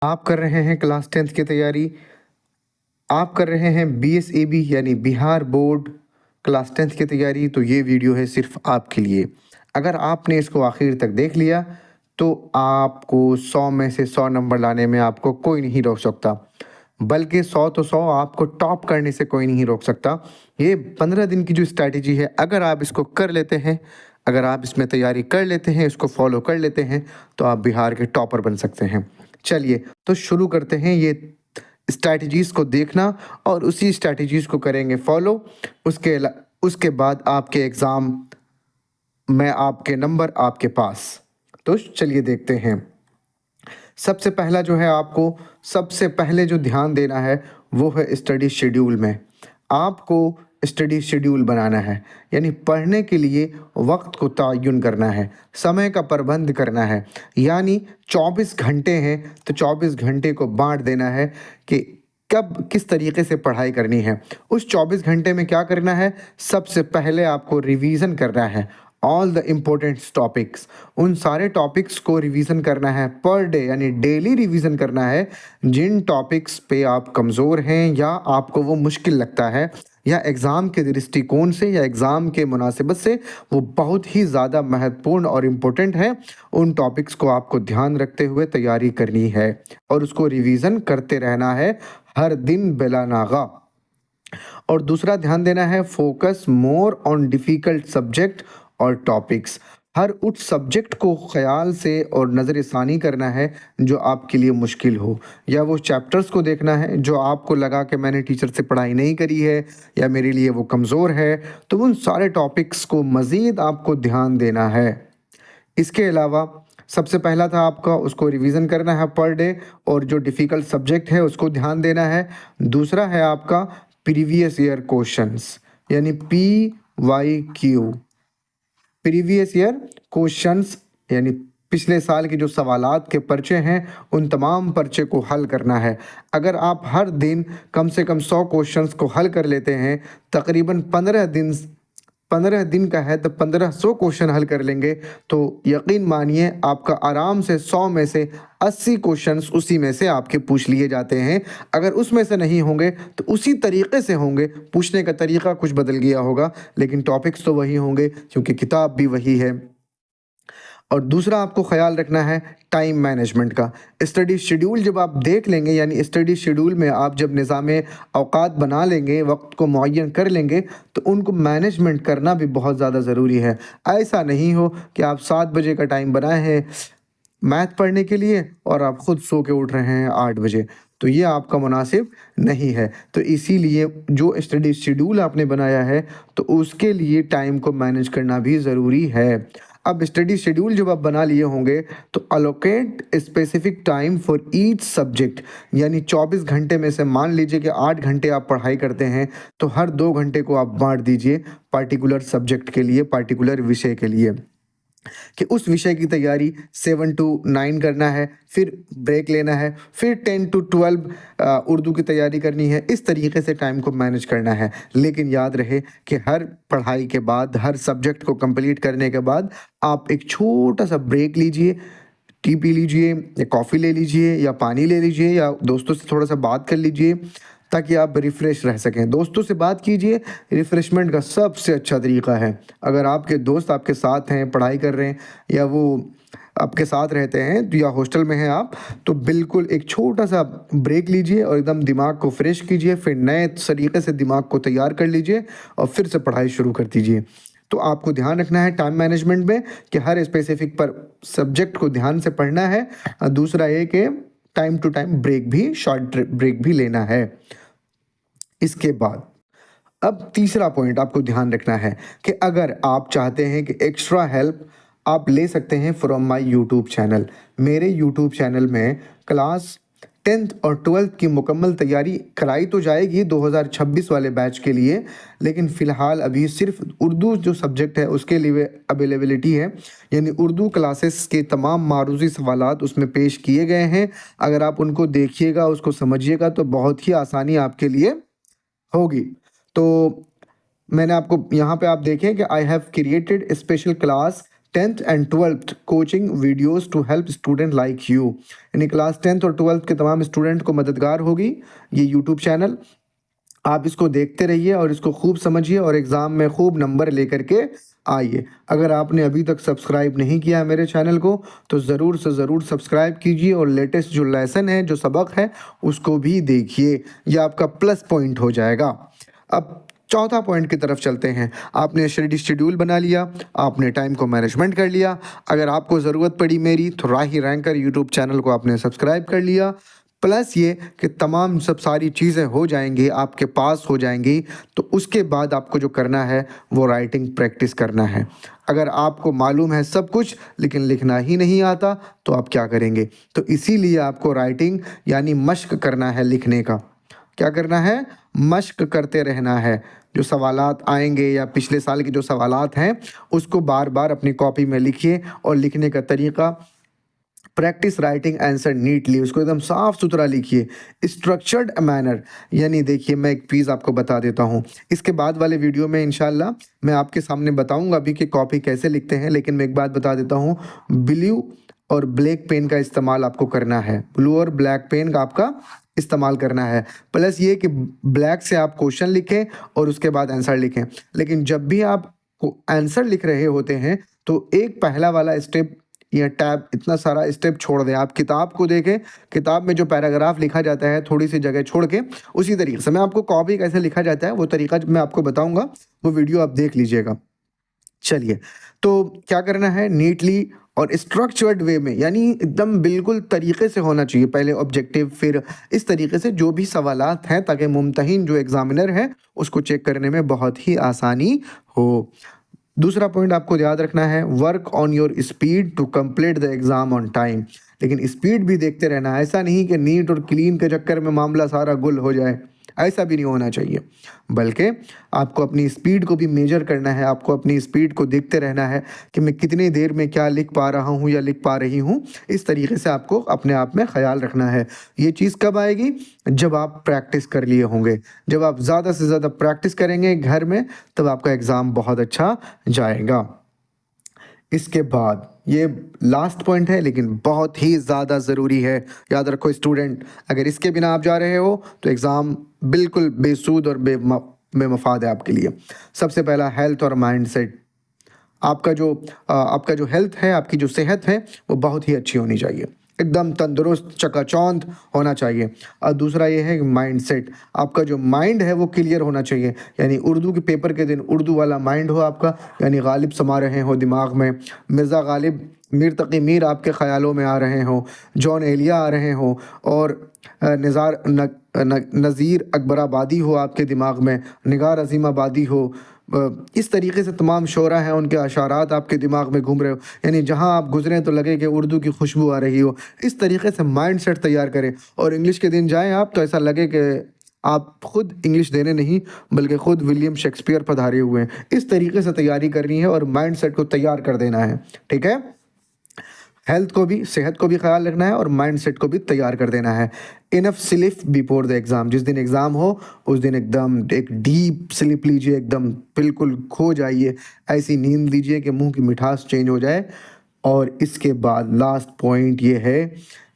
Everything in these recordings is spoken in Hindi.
आप कर रहे हैं क्लास 10th की तैयारी, आप कर रहे हैं बीएसएबी यानी बिहार बोर्ड क्लास 10th की तैयारी, तो ये वीडियो है सिर्फ आपके लिए। अगर आपने इसको आखिर तक देख लिया तो आपको 100 में से 100 नंबर लाने में आपको कोई नहीं रोक सकता, बल्कि 100 तो 100 आपको टॉप करने से कोई नहीं रोक सकता। ये 15 दिन की जो स्ट्रैटेजी है, अगर आप इसको कर लेते हैं, अगर आप इसमें तैयारी कर लेते हैं, इसको फॉलो कर लेते हैं, तो आप बिहार के टॉपर बन सकते हैं। चलिए तो शुरू करते हैं ये स्ट्रैटेजीज़ को देखना और उसी स्ट्रैटेजीज़ को करेंगे फॉलो। उसके बाद आपके एग्ज़ाम में आपके नंबर आपके पास। तो चलिए देखते हैं। सबसे पहला जो है, आपको सबसे पहले जो ध्यान देना है वो है स्टडी शेड्यूल में। आपको स्टडी शेड्यूल बनाना है, यानी पढ़ने के लिए वक्त को तयन करना है, समय का प्रबंध करना है। यानी 24 घंटे हैं तो 24 घंटे को बांट देना है कि कब किस तरीके से पढ़ाई करनी है। उस 24 घंटे में क्या करना है, सबसे पहले आपको रिवीजन करना है ऑल द इम्पोर्टेंट टॉपिक्स। उन सारे टॉपिक्स को रिवीजन करना है पर डे, यानी डेली रिवीजन करना है। जिन टॉपिक्स पे आप कमज़ोर हैं या आपको वो मुश्किल लगता है या एग्ज़ाम के दृष्टिकोण से या एग्ज़ाम के मुनासिबत से वो बहुत ही ज़्यादा महत्वपूर्ण और इम्पोर्टेंट है, उन टॉपिक्स को आपको ध्यान रखते हुए तैयारी करनी है और उसको रिवीजन करते रहना है हर दिन बिला नागा। और दूसरा ध्यान देना है, focus more on difficult subject और टॉपिक्स। हर उस सब्जेक्ट को ख्याल से और नज़रसानी करना है जो आपके लिए मुश्किल हो, या वो चैप्टर्स को देखना है जो आपको लगा कि मैंने टीचर से पढ़ाई नहीं करी है या मेरे लिए वो कमज़ोर है, तो उन सारे टॉपिक्स को मज़ीद आपको ध्यान देना है। इसके अलावा सबसे पहला था आपका उसको रिवीजन करना है पर डे, और जो डिफ़िकल्ट सब्जेक्ट है उसको ध्यान देना है। दूसरा है आपका प्रीवियस ईयर क्वेश्चंस, यानी PYQ, प्रीवियस ईयर क्वेश्चंस, यानी पिछले साल के जो सवालात के पर्चे हैं उन तमाम पर्चे को हल करना है। अगर आप हर दिन कम से कम 100 क्वेश्चंस को हल कर लेते हैं, तकरीबन 15 दिन का है तो 1500 क्वेश्चन हल कर लेंगे, तो यकीन मानिए आपका आराम से 100 में से 80 क्वेश्चंस उसी में से आपके पूछ लिए जाते हैं। अगर उसमें से नहीं होंगे तो उसी तरीके से होंगे, पूछने का तरीका कुछ बदल गया होगा लेकिन टॉपिक्स तो वही होंगे क्योंकि किताब भी वही है। और दूसरा आपको ख्याल रखना है टाइम मैनेजमेंट का। स्टडी शेड्यूल जब आप देख लेंगे, यानी स्टडी शेड्यूल में आप जब निज़ाम औकात बना लेंगे, वक्त को मुअय्यन कर लेंगे, तो उनको मैनेजमेंट करना भी बहुत ज़्यादा ज़रूरी है। ऐसा नहीं हो कि आप 7 बजे का टाइम बनाए हैं मैथ पढ़ने के लिए और आप ख़ुद सो के उठ रहे हैं 8 बजे, तो ये आपका मुनासिब नहीं है। तो इसीलिए जो स्टडी शेड्यूल आपने बनाया है तो उसके लिए टाइम को मैनेज करना भी ज़रूरी है। अब स्टडी शेड्यूल जब आप बना लिए होंगे तो allocate specific time for each subject, यानी 24 घंटे में से मान लीजिए कि 8 घंटे आप पढ़ाई करते हैं तो हर 2 घंटे को आप बांट दीजिए पार्टिकुलर सब्जेक्ट के लिए, पार्टिकुलर विषय के लिए, कि उस विषय की तैयारी 7 to 9 करना है, फिर ब्रेक लेना है, फिर 10 to 12 उर्दू की तैयारी करनी है। इस तरीके से टाइम को मैनेज करना है। लेकिन याद रहे कि हर पढ़ाई के बाद, हर सब्जेक्ट को कंप्लीट करने के बाद आप एक छोटा सा ब्रेक लीजिए, टी पी लीजिए या कॉफ़ी ले लीजिए या पानी ले लीजिए या दोस्तों से थोड़ा सा बात कर लीजिए ताकि आप रिफ़्रेश रह सकें। दोस्तों से बात कीजिए, रिफ़्रेशमेंट का सबसे अच्छा तरीका है। अगर आपके दोस्त आपके साथ हैं, पढ़ाई कर रहे हैं या वो आपके साथ रहते हैं तो या हॉस्टल में हैं आप, तो बिल्कुल एक छोटा सा ब्रेक लीजिए और एकदम दिमाग को फ्रेश कीजिए, फिर नए तरीके से दिमाग को तैयार कर लीजिए और फिर से पढ़ाई शुरू कर दीजिए। तो आपको ध्यान रखना है टाइम मैनेजमेंट में कि हर स्पेसिफिक पर सब्जेक्ट को ध्यान से पढ़ना है। दूसरा ये कि टाइम टू टाइम ब्रेक भी, शॉर्ट ब्रेक भी लेना है। इसके बाद अब तीसरा पॉइंट आपको ध्यान रखना है कि अगर आप चाहते हैं कि एक्स्ट्रा हेल्प आप ले सकते हैं फ्रॉम माय यूट्यूब चैनल। मेरे यूट्यूब चैनल में क्लास 10th और 12th की मुकम्मल तैयारी कराई तो जाएगी 2026 वाले बैच के लिए, लेकिन फ़िलहाल अभी सिर्फ उर्दू जो सब्जेक्ट है उसके लिए अवेलेबिलिटी है, यानी उर्दू क्लासेस के तमाम मारूज़ी सवालात उसमें पेश किए गए हैं। अगर आप उनको देखिएगा, उसको समझिएगा तो बहुत ही आसानी आपके लिए होगी। तो मैंने आपको यहाँ पे आप देखें कि I have created special class 10th and 12th coaching videos to help student like you, यानी क्लास 10th और 12th के तमाम स्टूडेंट को मददगार होगी ये यूट्यूब चैनल। आप इसको देखते रहिए और इसको खूब समझिए और एग्ज़ाम में खूब नंबर लेकर के आइए। अगर आपने अभी तक सब्सक्राइब नहीं किया है मेरे चैनल को तो ज़रूर से ज़रूर सब्सक्राइब कीजिए और लेटेस्ट जो लेसन है, जो सबक है, उसको भी देखिए। ये आपका प्लस पॉइंट हो जाएगा। अब चौथा पॉइंट की तरफ चलते हैं। आपने स्टडी शेड्यूल बना लिया, आपने टाइम को मैनेजमेंट कर लिया। अगर आपको ज़रूरत पड़ी मेरी तो राही रैंकर यूट्यूब चैनल को आपने सब्सक्राइब कर लिया। प्लस ये कि तमाम सब सारी चीज़ें हो जाएंगी, आपके पास हो जाएंगी, तो उसके बाद आपको जो करना है वो राइटिंग प्रैक्टिस करना है। अगर आपको मालूम है सब कुछ लेकिन लिखना ही नहीं आता तो आप क्या करेंगे? तो इसीलिए आपको राइटिंग यानी मश्क करना है लिखने का। क्या करना है? मश्क करते रहना है। जो सवालात आएंगे या पिछले साल के जो सवालात हैं उसको बार बार अपनी कॉपी में लिखिए और लिखने का तरीका प्रैक्टिस राइटिंग आंसर नीटली, उसको एकदम साफ सुथरा लिखिए। स्ट्रक्चर्ड मैनर, यानी देखिए मैं एक चीज़ आपको बता देता हूँ, इसके बाद वाले वीडियो में इंशाल्लाह मैं आपके सामने बताऊँगा अभी कि कॉपी कैसे लिखते हैं, लेकिन मैं एक बात बता देता हूँ, ब्लू और ब्लैक पेन का इस्तेमाल आपको करना है। ब्लू और ब्लैक पेन का आपका इस्तेमाल करना है। प्लस ये कि ब्लैक से आप क्वेश्चन लिखें और उसके बाद आंसर लिखें। लेकिन जब भी आप आंसर लिख रहे होते हैं तो एक पहला वाला स्टेप या टैब, इतना सारा स्टेप छोड़ दें। आप किताब को देखें, किताब में जो पैराग्राफ लिखा जाता है थोड़ी सी जगह छोड़ के, उसी तरीके से मैं आपको कॉपी कैसे लिखा जाता है वो तरीका मैं आपको बताऊंगा, वो वीडियो आप देख लीजिएगा। चलिए, तो क्या करना है? नीटली और स्ट्रक्चर्ड वे में, यानी एकदम बिल्कुल तरीके से होना चाहिए। पहले ऑब्जेक्टिव, फिर इस तरीके से जो भी सवालात हैं, ताकि मुमतहिन जो एग्जामिनर है उसको चेक करने में बहुत ही आसानी हो। दूसरा पॉइंट आपको याद रखना है, work on your speed to complete the exam on time. लेकिन स्पीड भी देखते रहना है, ऐसा नहीं कि नीट और क्लीन के चक्कर में मामला सारा गुल हो जाए, ऐसा भी नहीं होना चाहिए। बल्कि आपको अपनी स्पीड को भी मेजर करना है, आपको अपनी स्पीड को देखते रहना है कि मैं कितनी देर में क्या लिख पा रहा हूँ या लिख पा रही हूँ। इस तरीके से आपको अपने आप में ख्याल रखना है। ये चीज़ कब आएगी? जब आप प्रैक्टिस कर लिए होंगे। जब आप ज़्यादा से ज़्यादा प्रैक्टिस करेंगे घर में तब आपका एग्ज़ाम बहुत अच्छा जाएगा। इसके बाद ये लास्ट पॉइंट है लेकिन बहुत ही ज़्यादा ज़रूरी है, याद रखो स्टूडेंट, अगर इसके बिना आप जा रहे हो तो एग्ज़ाम बिल्कुल बेसूद और बेमफाद है आपके लिए। सबसे पहला हेल्थ और माइंडसेट। आपका जो हेल्थ है, आपकी जो सेहत है वो बहुत ही अच्छी होनी चाहिए, एकदम तंदुरुस्त चकाचौंध होना चाहिए। और दूसरा ये है माइंड सेट, आपका जो माइंड है वो क्लियर होना चाहिए, यानी उर्दू के पेपर के दिन उर्दू वाला माइंड हो आपका, यानी गालिब समा रहे हो दिमाग में, मिर्ज़ा गालिब, मीर तकी मीर आपके ख़यालों में आ रहे हों, जॉन एलिया आ रहे हों, और नज़ीर अकबराबादी हो आपके दिमाग में, निगार अजीम आबादी हो। इस तरीके से तमाम शोरा हैं, उनके अशारात आपके दिमाग में घूम रहे हो, यानी जहां आप गुजरें तो लगे कि उर्दू की खुशबू आ रही हो। इस तरीके से माइंड सेट तैयार करें और इंग्लिश के दिन जाएं आप तो ऐसा लगे कि आप खुद इंग्लिश देने नहीं बल्कि खुद विलियम शेक्सपियर पधारे हुए हैं। इस तरीके से तैयारी करनी है और माइंड सेट को तैयार कर देना है। ठीक है, हेल्थ को भी, सेहत को भी ख्याल रखना है और माइंड सेट को भी तैयार कर देना है। Enough sleep before the exam, जिस दिन एग्ज़ाम हो उस दिन एकदम एक डीप स्लीप लीजिए, एकदम बिल्कुल खो जाइए, ऐसी नींद लीजिए कि मुंह की मिठास चेंज हो जाए। और इसके बाद लास्ट पॉइंट ये है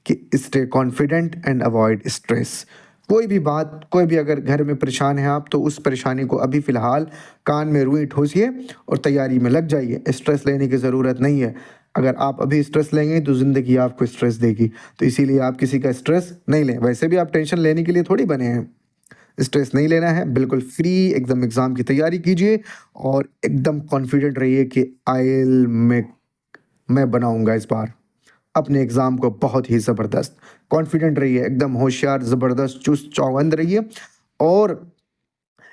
कि stay confident and avoid stress. कोई भी बात, कोई भी अगर घर में परेशान है आप तो उस परेशानी को अभी फ़िलहाल कान में रुई ठोसिए और तैयारी में लग जाइए। स्ट्रेस लेने की ज़रूरत नहीं है। अगर आप अभी स्ट्रेस लेंगे तो ज़िंदगी आपको स्ट्रेस देगी, तो इसीलिए आप किसी का स्ट्रेस नहीं लें। वैसे भी आप टेंशन लेने के लिए थोड़ी बने हैं, स्ट्रेस नहीं लेना है, बिल्कुल फ्री एकदम एग्ज़ाम की तैयारी कीजिए और एकदम कॉन्फिडेंट रहिए कि आइल में मैं बनाऊंगा इस बार अपने एग्ज़ाम को बहुत ही ज़बरदस्त। कॉन्फिडेंट रहिए, एकदम होशियार, ज़बरदस्त, चुस्त चौबंद रहिए। और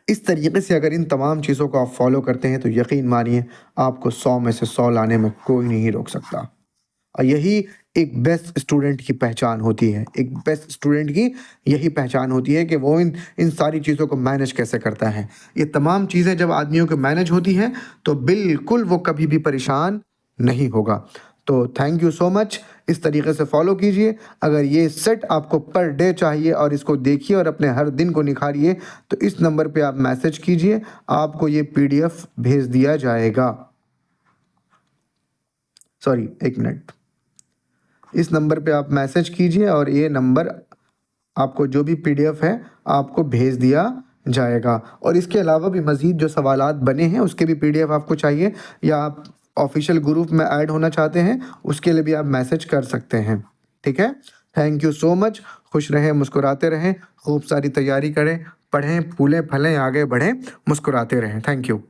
इस तरीके से अगर इन तमाम चीज़ों को आप फॉलो करते हैं तो यकीन मानिए आपको 100 में से 100 लाने में कोई नहीं रोक सकता। और यही एक बेस्ट स्टूडेंट की पहचान होती है। एक बेस्ट स्टूडेंट की यही पहचान होती है कि वो इन सारी चीज़ों को मैनेज कैसे करता है। ये तमाम चीज़ें जब आदमियों को मैनेज होती हैं तो बिल्कुल वो कभी भी परेशान नहीं होगा। तो थैंक यू सो मच, इस तरीके से फॉलो कीजिए। अगर ये सेट आपको पर डे चाहिए और इसको देखिए और अपने हर दिन को निखारिए तो इस नंबर पे आप मैसेज कीजिए, आपको ये PDF भेज दिया जाएगा। सॉरी, एक मिनट, इस नंबर पे आप मैसेज कीजिए और ये नंबर आपको जो भी पीडीएफ है आपको भेज दिया जाएगा। और इसके अलावा भी मज़ीद जो सवालात बने हैं उसके भी पीडीएफ आपको चाहिए, या आप ऑफिशियल ग्रुप में ऐड होना चाहते हैं, उसके लिए भी आप मैसेज कर सकते हैं। ठीक है, थैंक यू सो मच। खुश रहें, मुस्कुराते रहें, खूब सारी तैयारी करें, पढ़ें, फूलें फलें, आगे बढ़ें, मुस्कुराते रहें। Thank you.